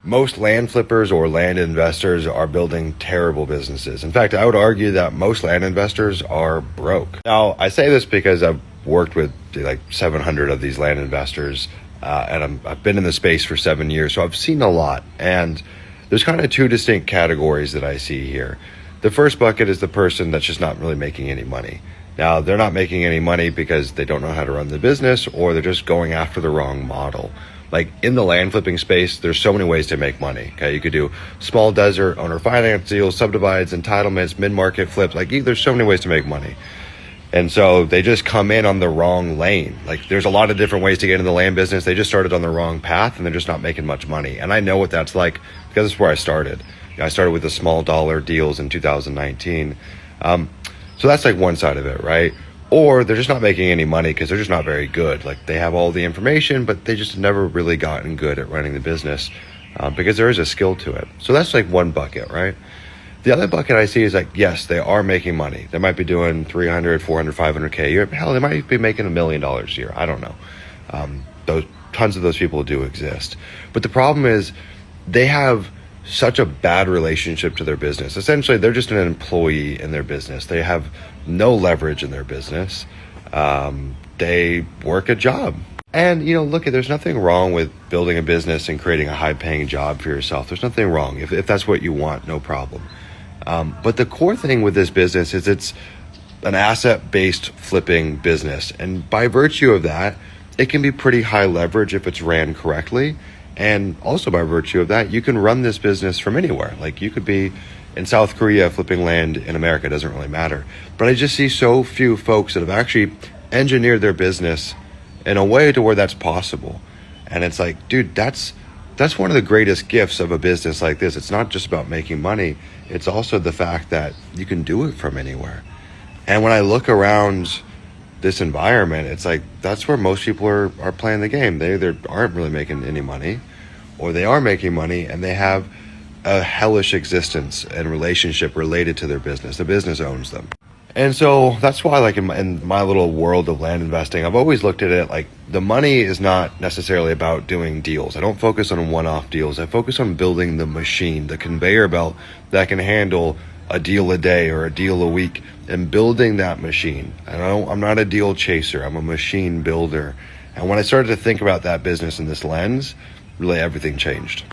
Most land flippers or land investors are building terrible businesses. In fact, I would argue that most land investors are broke. Now, I say this because I've worked with like 700 of these land investors, and I've been in the space for 7 years, so I've seen a lot. And there's kind of two distinct categories that I see here. The first bucket is the person that's just not really making any money. Now, they're not making any money because they don't know how to run the business, or they're just going after the wrong model. Like in the land flipping space, there's so many ways to make money. Okay, you could do small desert owner finance deals, subdivides, entitlements, mid-market flips. Like there's so many ways to make money. And so they just come in on the wrong lane. Like there's a lot of different ways to get into the land business. They just started on the wrong path and they're just not making much money. And I know what that's like because that's where I started. I started with the small dollar deals in 2019. So that's like one side of it, right? Or they're just not making any money because they're just not very good. Like they have all the information, but they just never really gotten good at running the business because there is a skill to it. So that's like one bucket, right? The other bucket I see is like, yes, they are making money. They might be doing 300, 400, 500K a year. Hell, they might be making $1 million a year. I don't know. Tons of those people do exist. But the problem is they have such a bad relationship to their business. Essentially, they're just an employee in their business. They have no leverage in their business. They work a job. And, look, there's nothing wrong with building a business and creating a high-paying job for yourself. There's nothing wrong. If that's what you want, no problem. But the core thing with this business is it's an asset-based flipping business. And by virtue of that, it can be pretty high leverage if it's ran correctly. And also by virtue of that, you can run this business from anywhere. Like you could be in South Korea flipping land in America, it doesn't really matter. But I just see so few folks that have actually engineered their business in a way to where that's possible. And it's like, dude, that's one of the greatest gifts of a business like this. It's not just about making money. It's also the fact that you can do it from anywhere. And when I look around this environment, it's like that's where most people are playing the game. They either aren't really making any money, or they are making money and they have a hellish existence and relationship related to their business. The business owns them. And so that's why, like in my little world of land investing, I've always looked at it like the money is not necessarily about doing deals. I don't focus on one-off deals. I focus on building the machine, the conveyor belt that can handle a deal a day or a deal a week, and building that machine. And I'm not a deal chaser. I'm a machine builder. And when I started to think about that business in this lens, really everything changed.